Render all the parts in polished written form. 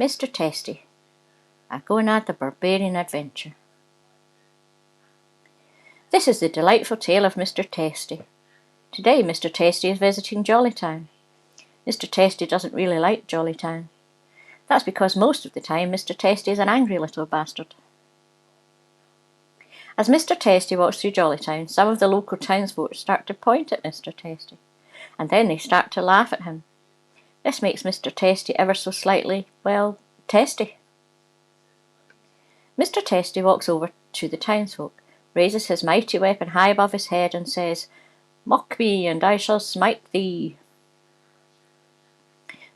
Mr. Testy, a Gonad the Barbarian Adventure. This is the delightful tale of Mr. Testy. Today Mr. Testy is visiting Jollytown. Mr. Testy doesn't really like Jollytown. That's because most of the time Mr. Testy is an angry little bastard. As Mr. Testy walks through Jollytown, some of the local townsfolk start to point at Mr. Testy, and then they start to laugh at him. This makes Mr. Testy ever so slightly, well, testy. Mr. Testy walks over to the townsfolk, raises his mighty weapon high above his head and says, "Mock me, and I shall smite thee."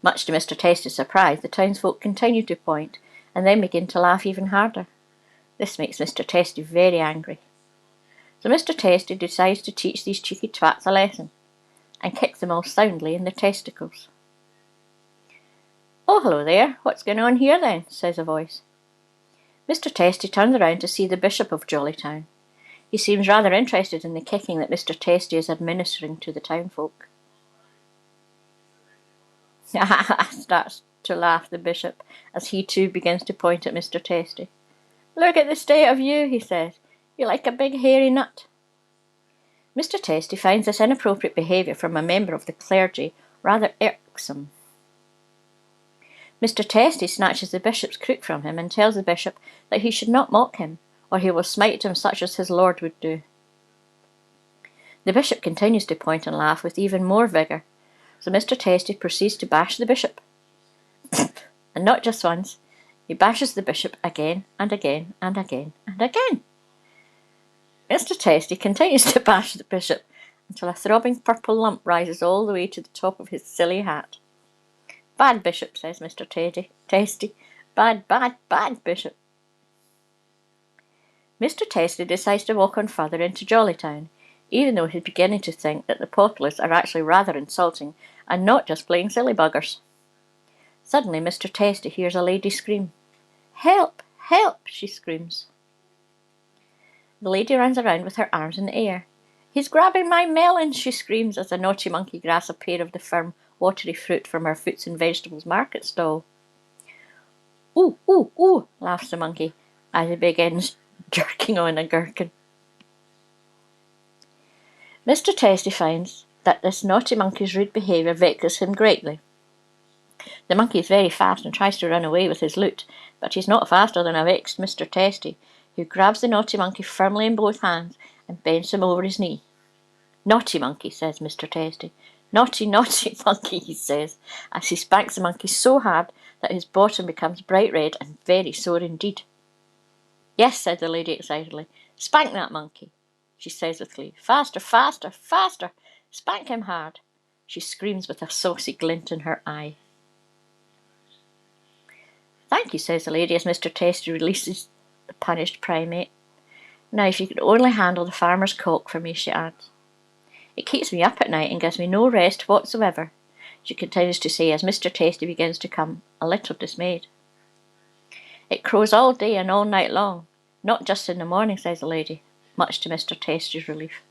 Much to Mr. Testy's surprise, the townsfolk continue to point, and then begin to laugh even harder. This makes Mr. Testy very angry. So Mr. Testy decides to teach these cheeky twats a lesson, and kick them all soundly in the testicles. "Oh, hello there, what's going on here then?" says a voice. Mr. Testy turns around to see the Bishop of Jollytown. He seems rather interested in the kicking that Mr. Testy is administering to the townfolk. "Ha ha ha," starts to laugh the Bishop, as he too begins to point at Mr. Testy. "Look at the state of you," he says. "You're like a big hairy nut." Mr. Testy finds this inappropriate behaviour from a member of the clergy rather irksome. Mr. Testy snatches the Bishop's crook from him and tells the Bishop that he should not mock him, or he will smite him such as his lord would do. The Bishop continues to point and laugh with even more vigour, so Mr. Testy proceeds to bash the Bishop. And not just once, he bashes the Bishop again and again and again and again. Mr. Testy continues to bash the Bishop until a throbbing purple lump rises all the way to the top of his silly hat. "Bad Bishop," says Mr. Testy. "Bad, bad, bad Bishop." Mr. Testy decides to walk on further into Jollytown, even though he's beginning to think that the populace are actually rather insulting and not just plain silly buggers. Suddenly Mr. Testy hears a lady scream. "Help! Help!" she screams. The lady runs around with her arms in the air. "He's grabbing my melon!" she screams as the naughty monkey grabs a pair of the firm, watery fruit from her fruits and vegetables market stall. "Ooh, ooh, ooh," laughs the monkey as he begins jerking on a gherkin. Mr. Testy finds that this naughty monkey's rude behaviour vexes him greatly. The monkey is very fast and tries to run away with his loot, but he's not faster than a vexed Mr. Testy, who grabs the naughty monkey firmly in both hands and bends him over his knee. "Naughty monkey," says Mr. Testy. "Naughty, naughty monkey," he says, as he spanks the monkey so hard that his bottom becomes bright red and very sore indeed. "Yes," said the lady excitedly, "spank that monkey," she says with glee. "Faster, faster, faster! Spank him hard!" she screams with a saucy glint in her eye. "Thank you," says the lady as Mr. Testy releases the punished primate. "Now if you could only handle the farmer's cock for me," she adds. "It keeps me up at night and gives me no rest whatsoever," she continues to say as Mr. Testy begins to become a little dismayed. "It crows all day and all night long, not just in the morning," says the lady, much to Mr. Testy's relief.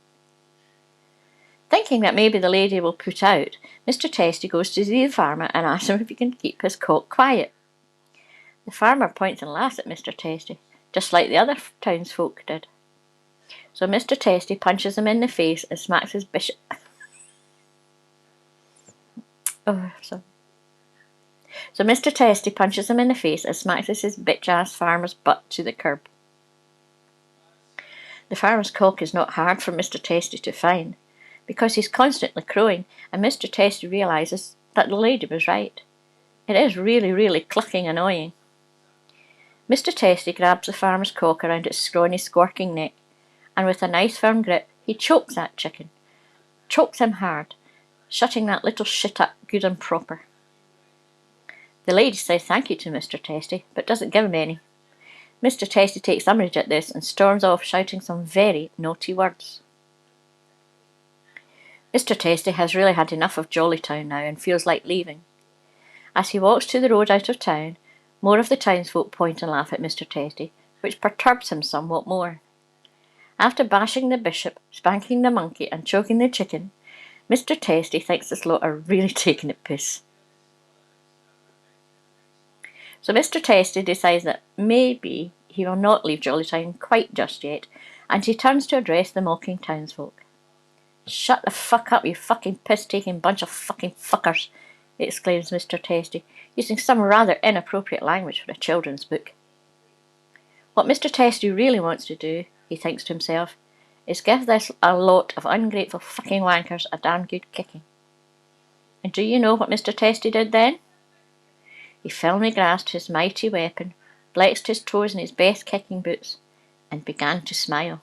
Thinking that maybe the lady will put out, Mr. Testy goes to see the farmer and asks him if he can keep his cock quiet. The farmer points and laughs at Mr. Testy, just like the other townsfolk did. So Mr. Testy punches him in the face and smacks his bishop. So Mr. Testy punches him in the face and smacks his bitch-ass farmer's butt to the curb. The farmer's cock is not hard for Mr. Testy to find, because he's constantly crowing, and Mr. Testy realises that the lady was right. It is really, really clucking annoying. Mr. Testy grabs the farmer's cock around its scrawny, squirking neck, and with a nice firm grip, he chokes that chicken. Chokes him hard, shutting that little shit up good and proper. The lady says thank you to Mr. Testy, but doesn't give him any. Mr. Testy takes umbrage at this and storms off shouting some very naughty words. Mr. Testy has really had enough of Jollytown now and feels like leaving. As he walks to the road out of town, more of the townsfolk point and laugh at Mr. Testy, which perturbs him somewhat more. After bashing the bishop, spanking the monkey and choking the chicken, Mr. Testy thinks this lot are really taking it piss. So Mr. Testy decides that maybe he will not leave Jollytown quite just yet, and he turns to address the mocking townsfolk. "Shut the fuck up, you fucking piss-taking bunch of fucking fuckers," exclaims Mr. Testy, using some rather inappropriate language for a children's book. What Mr. Testy really wants to do, he thinks to himself, is give this a lot of ungrateful fucking wankers a damn good kicking. And do you know what Mr. Testy did then? He firmly grasped his mighty weapon, flexed his toes in his best kicking boots, and began to smile.